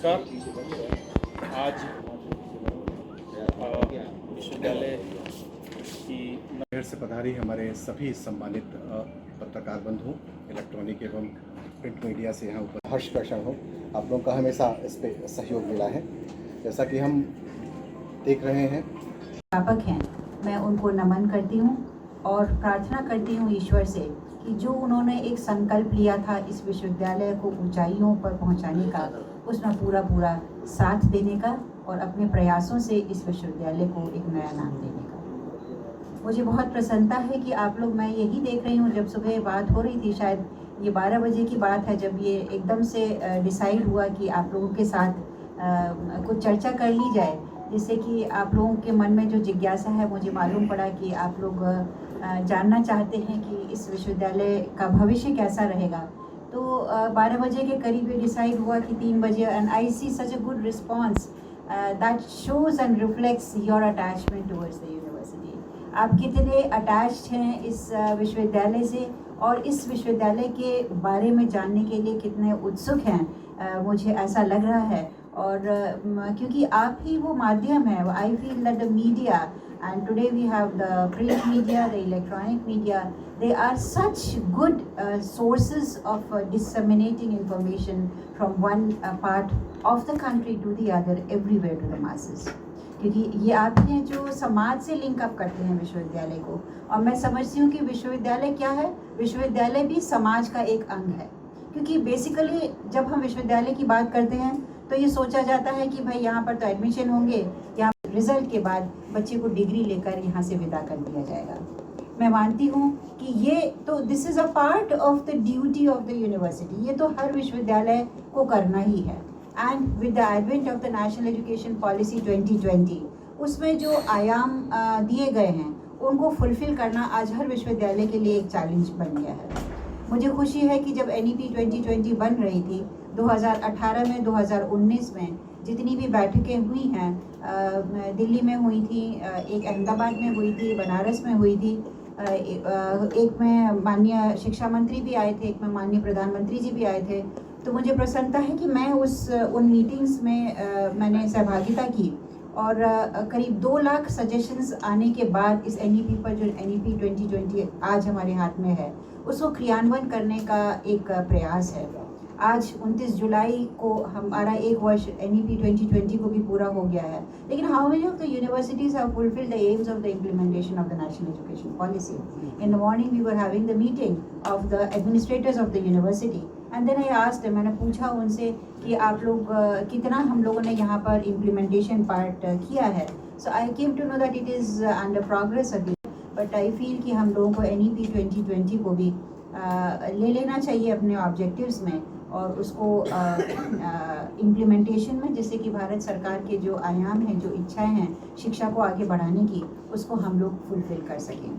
नमस्कार। आज विश्वविद्यालय की शहर से पधारी हमारे सभी सम्मानित पत्रकार बंधु, इलेक्ट्रॉनिक एवं प्रिंट मीडिया से यहाँ ऊपर हर्ष का क्षण हो। आप लोगों का हमेशा इस पर सहयोग मिला है। जैसा कि हम देख रहे हैं, अध्यापक हैं, मैं उनको नमन करती हूँ और प्रार्थना करती हूँ ईश्वर से कि जो उन्होंने एक संकल्प लिया था इस विश्वविद्यालय को ऊंचाइयों पर पहुँचाने का, उसमें पूरा साथ देने का और अपने प्रयासों से इस विश्वविद्यालय को एक नया नाम देने का। मुझे बहुत प्रसन्नता है कि आप लोग, मैं यही देख रही हूँ, जब सुबह बात हो रही थी, शायद ये 12 बजे की बात है, जब ये एकदम से डिसाइड हुआ कि आप लोगों के साथ कुछ चर्चा कर ली जाए, जिससे कि आप लोगों के मन में जो जिज्ञासा है, मुझे मालूम पड़ा कि आप लोग जानना चाहते हैं कि इस विश्वविद्यालय का भविष्य कैसा रहेगा। तो 12 बजे के करीब ये डिसाइड हुआ कि 3 बजे, and I see such a good response that shows and reflects your attachment towards the university. आप कितने अटैच्ड हैं इस विश्वविद्यालय से और इस विश्वविद्यालय के बारे में जानने के लिए कितने उत्सुक हैं, मुझे ऐसा लग रहा है। और क्योंकि आप ही वो माध्यम है, I feel that the media, and today we have the print media, the electronic media, they are such good sources of disseminating information from one part of the country to the other, everywhere to the masses. क्योंकि ये आप हैं जो समाज से link up करते हैं विश्वविद्यालय को, और मैं समझती हूँ कि विश्वविद्यालय क्या है, विश्वविद्यालय भी समाज का एक अंग है। क्योंकि बेसिकली जब हम विश्वविद्यालय की बात करते हैं तो ये सोचा जाता है कि भाई यहाँ पर तो एडमिशन होंगे, यहाँ रिजल्ट के बाद बच्चे को डिग्री लेकर यहाँ से विदा कर दिया जाएगा। मैं मानती हूँ कि ये तो this is a part of the duty of the university, ये तो हर विश्वविद्यालय को करना ही है। And with the advent of the national education policy 2020, उसमें जो आयाम दिए गए हैं उनको फुलफिल करना आज हर विश्वविद्यालय के लिए एक चैलेंज बन गया है। मुझे खुशी है कि जब NEP 2020 बन रही थी 2018 में, 2019 में जितनी भी बैठकें हुई हैं, दिल्ली में हुई थी, एक अहमदाबाद में हुई थी, बनारस में हुई थी, एक में माननीय शिक्षा मंत्री भी आए थे, एक में माननीय प्रधानमंत्री जी भी आए थे। तो मुझे प्रसन्नता है कि मैं उन मीटिंग्स में मैंने सहभागिता की और करीब 2 लाख सजेशंस आने के बाद इस NEP पर, जो NEP 2020 आज हमारे हाथ में है, उसको क्रियान्वयन करने का एक प्रयास है। आज 29 जुलाई को हमारा 1 वर्ष NEP 2020 को भी पूरा हो गया है। लेकिन how many of the universities have fulfilled the aims of the implementation of the national education policy? In the morning we were having the meeting of the administrators of the university, and then I asked, मैंने पूछा उनसे कि आप लोग कितना हम लोगों ने यहाँ पर इम्प्लीमेंटेशन पार्ट किया है। So I came to know that it is under progress अभी, बट आई फील कि हम लोगों को NEP 2020 को भी ले लेना चाहिए अपने ऑब्जेक्टिव्स में और उसको इम्प्लीमेंटेशन में, जिससे कि भारत सरकार के जो आयाम हैं, जो इच्छाएं हैं शिक्षा को आगे बढ़ाने की, उसको हम लोग फुलफिल कर सकें।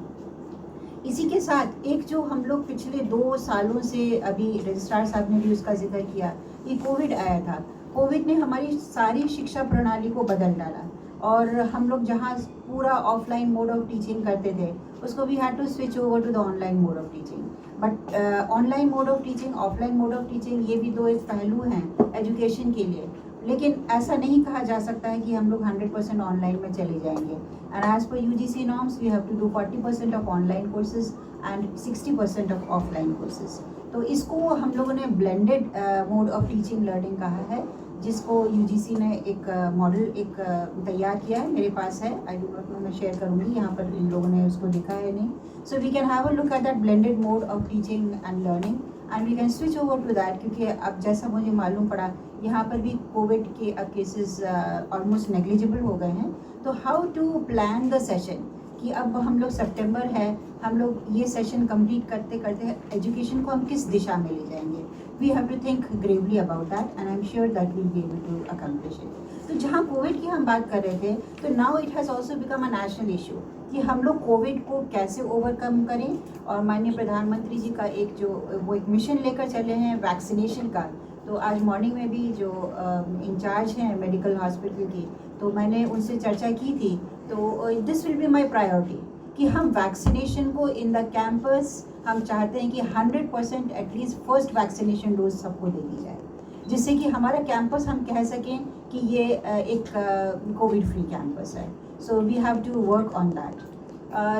इसी के साथ एक जो हम लोग पिछले 2 सालों से, अभी रजिस्ट्रार साहब ने भी उसका जिक्र किया, ये कोविड आया था। कोविड ने हमारी सारी शिक्षा प्रणाली को बदल डाला और हम लोग जहाँ पूरा ऑफलाइन मोड ऑफ टीचिंग करते थे, उसको we had to switch over to the online mode of teaching. But online mode of teaching, offline mode of teaching, ये भी 2 एक पहलू हैं एजुकेशन के लिए। लेकिन ऐसा नहीं कहा जा सकता है कि हम लोग 100% ऑनलाइन में चले जाएंगे। And as per UGC norms we have to do 40% of online courses and 60% of offline courses. तो इसको हम लोगों ने blended mode of teaching learning कहा है, जिसको UGC ने एक मॉडल एक तैयार किया है, मेरे पास है, आई डू नॉट नो, मैं शेयर करूँगी, यहाँ पर इन लोगों ने उसको लिखा है नहीं। So we can have a look at that blended mode of teaching and learning and we can switch over to that, क्योंकि अब जैसा मुझे मालूम पड़ा यहाँ पर भी कोविड के अब केसेस ऑलमोस्ट नेग्लिजिबल हो गए हैं। तो how to plan the session, कि अब हम लोग सितंबर है, हम लोग ये सेशन कंप्लीट करते करते एजुकेशन को हम किस दिशा में ले जाएंगे। We have to think gravely about that and I am sure that we'll be able to accomplish it. तो जहाँ कोविड की हम बात कर रहे थे, तो now it has also become a national issue कि हम लोग कोविड को कैसे ओवरकम करें। और माननीय प्रधानमंत्री जी का एक जो वो एक मिशन लेकर चले हैं वैक्सीनेशन का, तो आज मॉर्निंग में भी जो इंचार्ज हैं मेडिकल हॉस्पिटल की, तो मैंने उनसे चर्चा की थी। तो this will be my priority कि हम वैक्सीनेशन को इन द कैंपस, हम चाहते हैं कि 100% एटलीस्ट फर्स्ट वैक्सीनेशन डोज सबको दे दी जाए। जिससे कि हमारा कैंपस हम कह सकें कि ये एक कोविड फ्री कैंपस है। So we have to work on that.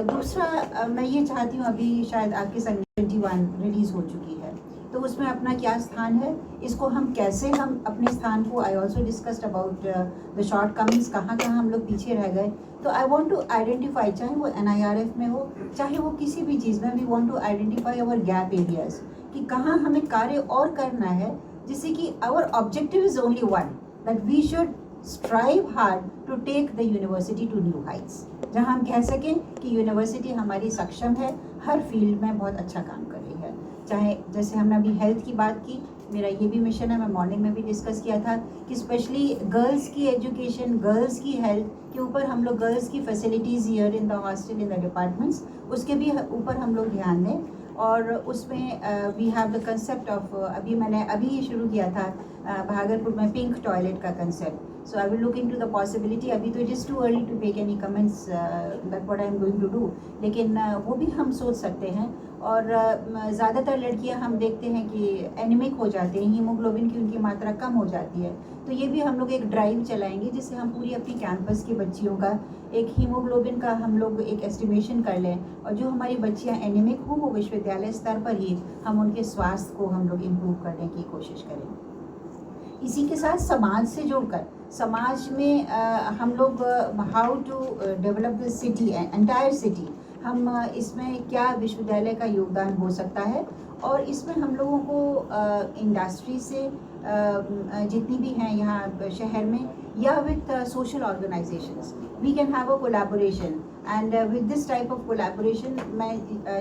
दूसरा मैं ये चाहती हूँ, अभी शायद आपके संग 21 रिलीज़ हो चुकी है, तो उसमें अपना क्या स्थान है, इसको हम कैसे हम अपने स्थान को, I also discussed about the shortcomings, कहाँ कहाँ हम लोग पीछे रह गए। तो आई वॉन्ट टू आइडेंटिफाई, चाहे वो NIRF में हो, चाहे वो किसी भी चीज़ में, we want to identify our gap areas, कि कहाँ हमें कार्य और करना है, जिससे कि our objective is only one, that we should strive hard to take the university to new heights, जहाँ हम कह सकें कि यूनिवर्सिटी हमारी सक्षम है, हर फील्ड में बहुत अच्छा काम कर रही है। चाहे जैसे हमने अभी हेल्थ की बात की, मेरा ये भी मिशन है, मैं मॉर्निंग में भी डिस्कस किया था कि स्पेशली गर्ल्स की एजुकेशन, गर्ल्स की हेल्थ के ऊपर हम लोग, गर्ल्स की facilities here in the hostel, in the departments, उसके भी ऊपर हम लोग ध्यान दें। और उसमें we have the concept of, मैंने अभी शुरू किया था भागलपुर में पिंक टॉयलेट का concept. So I will look into the possibility. अभी तो it is too early to make any comments that what I am going to do. लेकिन वो भी हम सोच सकते हैं। और ज़्यादातर लड़कियां हम देखते हैं कि एनीमिक हो जाते हैं, हीमोग्लोबिन की उनकी मात्रा कम हो जाती है। तो ये भी हम लोग एक ड्राइव चलाएंगे, जिससे हम पूरी अपनी कैंपस की बच्चियों का एक हीमोग्लोबिन का हम लोग एक एस्टिमेशन कर लें, और जो हमारी बच्चियाँ एनीमिक हों वो विश्वविद्यालय स्तर पर ही हम उनके स्वास्थ्य को हम लोग इम्प्रूव करने की कोशिश करें। इसी के साथ समाज से जुड़कर, समाज में हम लोग how to develop the city, entire city, हम इसमें क्या विश्वविद्यालय का योगदान हो सकता है। और इसमें हम लोगों को इंडस्ट्री से जितनी भी हैं यहाँ शहर में, या with social organisations, we can have a collaboration. And with this type of collaboration मैं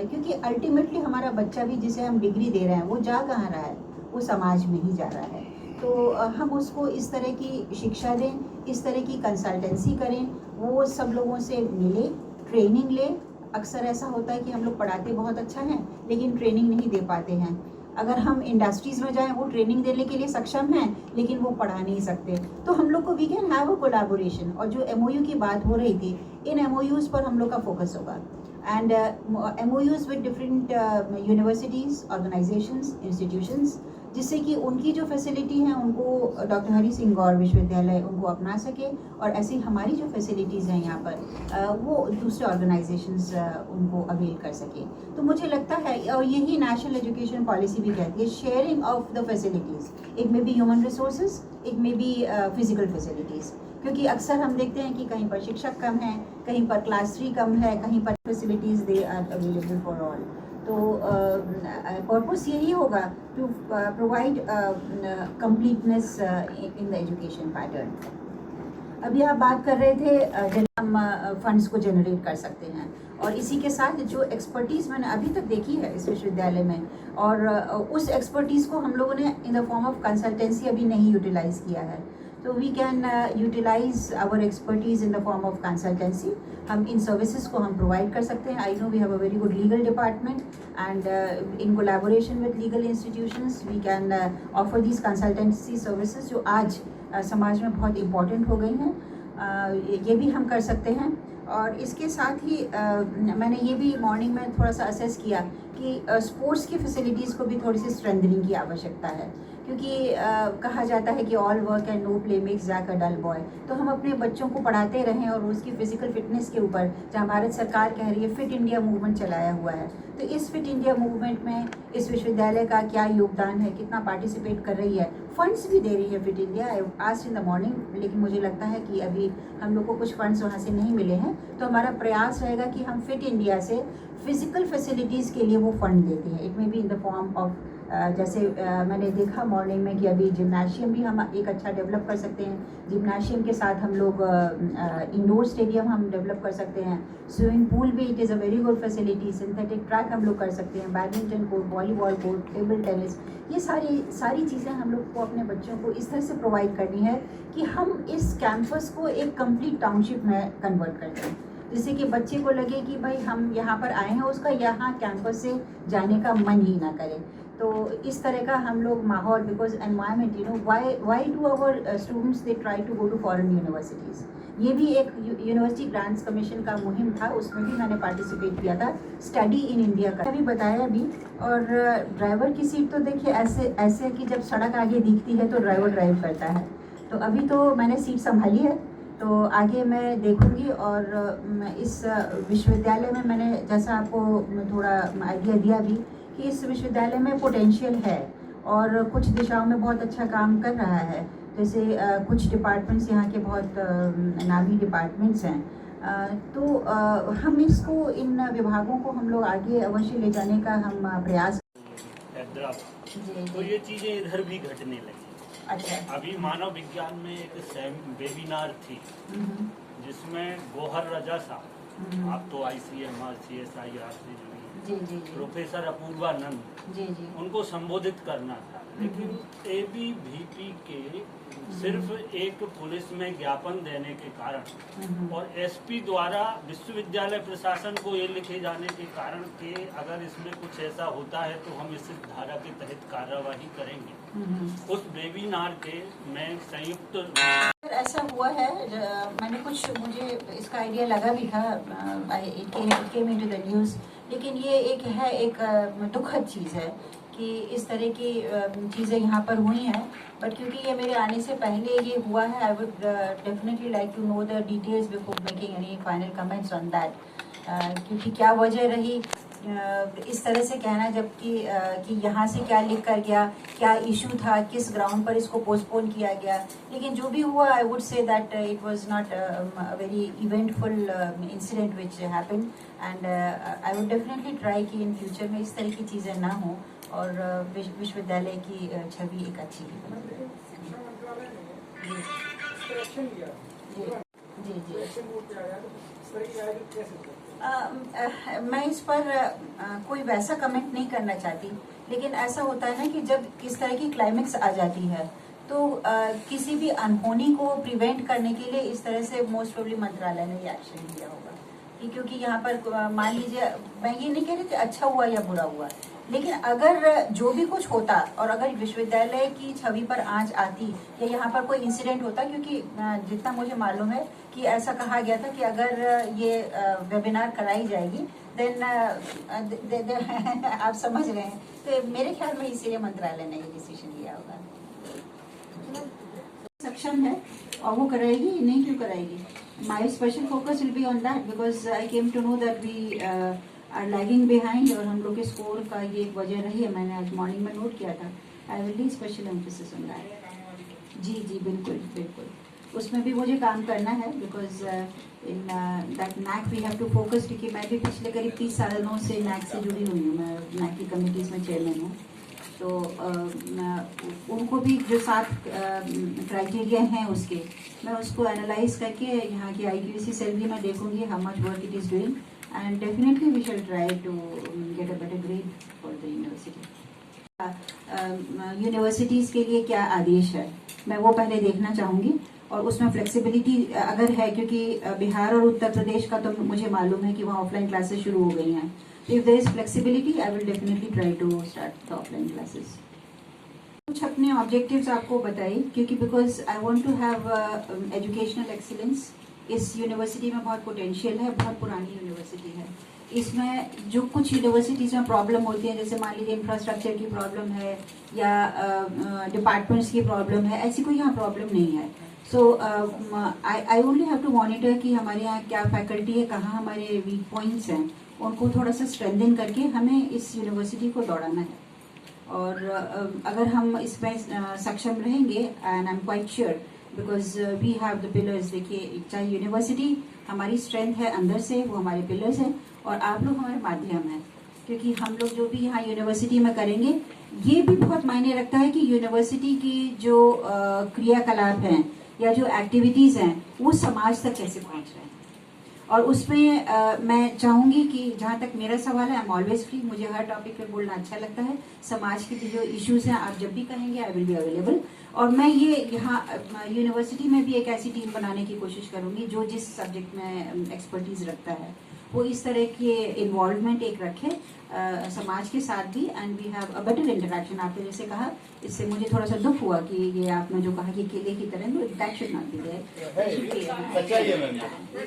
क्योंकि अल्टीमेटली हमारा बच्चा भी जिसे हम डिग्री दे रहे हैं वो जा कहाँ रहा है, वो समाज में ही जा रहा है। तो हम उसको इस तरह की शिक्षा दें, इस तरह की कंसल्टेंसी करें, वो सब लोगों से मिले, ट्रेनिंग ले। अक्सर ऐसा होता है कि हम लोग पढ़ाते बहुत अच्छा हैं लेकिन ट्रेनिंग नहीं दे पाते हैं। अगर हम इंडस्ट्रीज़ में जाएं, वो ट्रेनिंग देने के लिए सक्षम हैं लेकिन वो पढ़ा नहीं सकते। तो हम लोग को we can have a collaboration. और जो MOU की बात हो रही थी, इन MOUs पर हम लोग का फोकस होगा। And MOUs with different universities, organisations, institutions, जिससे कि उनकी जो फैसिलिटी हैं उनको डॉक्टर हरी सिंह गौर विश्वविद्यालय उनको अपना सके, और ऐसी हमारी जो फैसिलिटीज़ हैं यहाँ पर वो दूसरे ऑर्गेनाइजेशंस उनको अवेल कर सके। तो मुझे लगता है, और यही नेशनल एजुकेशन पॉलिसी भी कहती है, sharing of the facilities. It may be human resources, it may be physical facilities, क्योंकि अक्सर हम देखते हैं कि कहीं पर शिक्षक कम हैं, कहीं पर क्लास 3 कम है, कहीं पर facilities they are available for all. तो पर्पस यही होगा to provide completeness in the education pattern. अभी आप बात कर रहे थे हम फंड्स को जनरेट कर सकते हैं, और इसी के साथ जो एक्सपर्टीज़ मैंने अभी तक देखी है इस विश्वविद्यालय में, और उस एक्सपर्टीज़ को हम लोगों ने in the form of consultancy अभी नहीं यूटिलाइज़ किया है। तो we can utilise our expertise in the form of consultancy. हम इन सर्विसेज को हम प्रोवाइड कर सकते हैं। I know we have a very good legal department, and in collaboration with legal institutions we can offer these consultancy services, जो आज समाज में बहुत इम्पॉर्टेंट हो गई हैं। ये भी हम कर सकते हैं। और इसके साथ ही मैंने ये भी मॉर्निंग में थोड़ा सा असेस किया कि स्पोर्ट्स की फैसिलिटीज़ को भी थोड़ी सी स्ट्रेंथनिंग की आवश्यकता है, क्योंकि कहा जाता है कि all work and no play makes Jack a dull boy. तो हम अपने बच्चों को पढ़ाते रहें, और उसकी फ़िज़िकल फिटनेस के ऊपर जहाँ भारत सरकार कह रही है फिट इंडिया मूवमेंट चलाया हुआ है, तो इस फिट इंडिया मूवमेंट में इस विश्वविद्यालय का क्या योगदान है, कितना पार्टिसिपेट कर रही है, फंड्स भी दे रही है fit India. I asked in the morning, लेकिन मुझे लगता है कि अभी हम लोग को कुछ फंड्स वहाँ से नहीं मिले हैं। तो हमारा प्रयास रहेगा कि हम फिट इंडिया से फिज़िकल फैसिलिटीज़ के लिए वो फंड देते हैं। It may be in the form of जैसे मैंने देखा मॉर्निंग में कि अभी जिम्नाशियम भी हम एक अच्छा डेवलप कर सकते हैं। जिम्नाशियम के साथ हम लोग इंडोर स्टेडियम हम डेवलप कर सकते हैं। स्विमिंग पूल भी it is a very good facility. Synthetic track हम लोग कर सकते हैं, badminton court, volleyball court, table tennis, ये सारी चीज़ें हम लोग को अपने बच्चों को इस तरह से प्रोवाइड करनी है कि हम इस कैंपस को एक कंप्लीट टाउनशिप में कन्वर्ट कर दें, जिससे कि बच्चे को लगे कि भाई हम यहाँ पर आए हैं, उसका यहाँ कैंपस से जाने का मन ही ना करे। तो इस तरह का हम लोग माहौल, because environment you know why do our students they try to go to foreign universities. ये भी एक यूनिवर्सिटी ग्रांट्स कमीशन का मुहिम था, उसमें भी मैंने पार्टिसिपेट किया था, स्टडी इन इंडिया का अभी बताया भी। और ड्राइवर की सीट तो देखिए ऐसे ऐसे कि जब सड़क आगे दिखती है तो ड्राइवर ड्राइव करता है। तो अभी तो मैंने सीट संभाली है, तो आगे मैं देखूंगी। और इस विश्वविद्यालय में मैंने जैसा आपको थोड़ा आइडिया दिया भी कि इस विश्वविद्यालय में पोटेंशियल है और कुछ दिशाओं में बहुत अच्छा काम कर रहा है। जैसे कुछ डिपार्टमेंट्स यहाँ के बहुत नामी डिपार्टमेंट्स हैं, तो हम इसको इन विभागों को हम लोग आगे अवश्य ले जाने का हम प्रयास। हैदराबाद तो ये चीज़ें इधर भी घटने लगी। अच्छा। अभी मानव विज्ञान में एक वेबिनार थी जिसमें गोहर रजा साहब, आप तो ICMR CSIR से जुड़ी, जी प्रोफेसर अपूर्वानंद, जी उनको संबोधित करना था, लेकिन ABVP के सिर्फ एक पुलिस में ज्ञापन देने के कारण और SP द्वारा विश्वविद्यालय प्रशासन को ये लिखे जाने के कारण कि अगर इसमें कुछ ऐसा होता है तो हम इस धारा के तहत कार्यवाही करेंगे। उस वेबिनार के मैं संयुक्त ऐसा हुआ है, मैंने कुछ मुझे इसका आइडिया लगा भी था, it came into the news. लेकिन ये एक दुखद चीज़ है कि इस तरह की चीज़ें यहाँ पर हुई हैं। बट क्योंकि ये मेरे आने से पहले ये हुआ है, I would definitely like to know the details before making any final comments on that. क्योंकि क्या वजह रही इस तरह से कहना, जबकि कि यहाँ से क्या लिख कर गया, क्या इशू था, किस ग्राउंड पर इसको पोस्टपोन किया गया। लेकिन जो भी हुआ, I would say that it was not a very eventful incident which happened, and I would definitely try कि इन फ्यूचर में इस तरह की चीज़ें ना हों और विश्वविद्यालय की छवि एक अच्छी मैं इस पर कोई वैसा कमेंट नहीं करना चाहती। लेकिन ऐसा होता है ना कि जब इस तरह की क्लाइमेक्स आ जाती है तो किसी भी अनहोनी को प्रिवेंट करने के लिए इस तरह से मोस्ट प्रोबेबली मंत्रालय ने एक्शन लिया होगा। क्योंकि यहाँ पर मान लीजिए, मैं ये नहीं कह रही कि अच्छा हुआ या बुरा हुआ, लेकिन अगर जो भी कुछ होता और अगर विश्वविद्यालय की छवि पर आंच आती या यहाँ पर कोई इंसिडेंट होता, क्योंकि जितना मुझे मालूम है कि ऐसा कहा गया था कि अगर ये वेबिनार कराई जाएगी देन आप समझ रहे हैं, तो मेरे ख्याल में इसीलिए मंत्रालय ने ये डिसीजन लिया होगा। सक्षम है और वो कराएगी, नहीं क्यों कराएगी। My special focus will be on that because I came to know that we are lagging behind और हम लोग के स्कोर का ये एक वजह रही है। मैंने आज मॉर्निंग में नोट किया था। आई विल डी स्पेशल एम्फेसिस ऑन दैट। जी बिल्कुल बिल्कुल, उसमें भी मुझे काम करना है because in that NAC we have to focus. क्योंकि मैं भी पिछले करीब 30 सालों से NAC से जुड़ी हुई हूँ, मैं NAC की कमिटीज़ में चेयरमैन हूँ। तो उनको भी जो 7 क्राइटेरिया हैं उसके, मैं उसको एनालाइज करके यहाँ की IQAC सेल भी मैं देखूँगी how much work it is doing, and definitely we shall try to get a better grade for the university. Universities के लिए क्या आदेश है मैं वो पहले देखना चाहूँगी, और उसमें फ्लेक्सिबिलिटी अगर है, क्योंकि बिहार और उत्तर प्रदेश का तो मुझे मालूम है कि वहाँ ऑफलाइन क्लासेस शुरू हो गई हैं। If there is flexibility, I will definitely try to start the offline classes. कुछ अपने ऑब्जेक्टिव्स आपको बताइए, क्योंकि because I want to have educational excellence. इस यूनिवर्सिटी में बहुत पोटेंशियल है, बहुत पुरानी यूनिवर्सिटी है। इसमें जो कुछ यूनिवर्सिटीज़ में प्रॉब्लम होती है, जैसे मान लीजिए इंफ्रास्ट्रक्चर की प्रॉब्लम है या डिपार्टमेंट्स की प्रॉब्लम है, ऐसी कोई यहाँ प्रॉब्लम नहीं है। So I only have to monitor कि हमारे यहाँ क्या फैकल्टी है, कहाँ हमारे वीक पॉइंट्स हैं, उनको थोड़ा सा स्ट्रेंथन करके हमें इस यूनिवर्सिटी को दौड़ाना है। और अगर हम इसमें सक्षम रहेंगे, and I am quite sure because we have the pillars. देखिए, चाहे यूनिवर्सिटी हमारी स्ट्रेंथ है अंदर से, वो हमारे पिलर्स हैं, और आप लोग हमारे माध्यम हैं। क्योंकि हम लोग जो भी यहाँ यूनिवर्सिटी में करेंगे, ये भी बहुत मायने रखता है कि यूनिवर्सिटी की जो क्रियाकलाप हैं या जो एक्टिविटीज़ हैं वो समाज तक कैसे पहुँच रहे हैं। और उसमें मैं चाहूँगी कि जहाँ तक मेरा सवाल है, आई एम ऑलवेज फ्री, मुझे हर टॉपिक पे बोलना अच्छा लगता है। समाज के जो इश्यूज हैं आप जब भी कहेंगे आई विल बी अवेलेबल। और मैं ये यहाँ यूनिवर्सिटी में भी एक ऐसी टीम बनाने की कोशिश करूँगी जो जिस सब्जेक्ट में एक्सपर्टीज़ रखता है वो इस तरह के इन्वॉल्वमेंट एक रखे समाज के साथ भी, and we have a better interaction. आपने जैसे कहा, इससे मुझे थोड़ा सा दुख हुआ कि ये आपने जो कहा कि किले की तरह, that should not be there.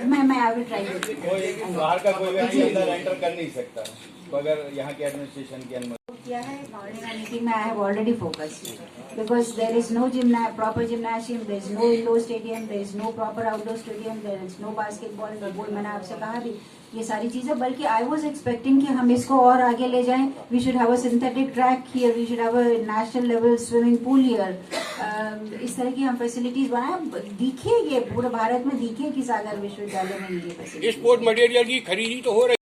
मैं आई विल ट्राई। बाहर का कोई व्यक्ति अंदर एंटर कर नहीं सकता अगर यहाँ के एडमिनिस्ट्रेशन की अनुमति किया है। मॉर्निंग मीटिंग में I have already focused because there is no proper gymnasium, there is no indoor stadium, there is no proper outdoor stadium, there is no basketball. वो मैंने आपसे कहा भी ये सारी चीजें, बल्कि आई वाज एक्सपेक्टिंग कि हम इसको और आगे ले जाएं। We should have a synthetic track here, we should have a national level swimming pool here. इस तरह की हम फैसिलिटीज बनाए, दिखे ये पूरे भारत में दिखे कि सागर विश्वविद्यालय में ये फैसिलिटी। स्पोर्ट मटेरियल की खरीदी तो हो रही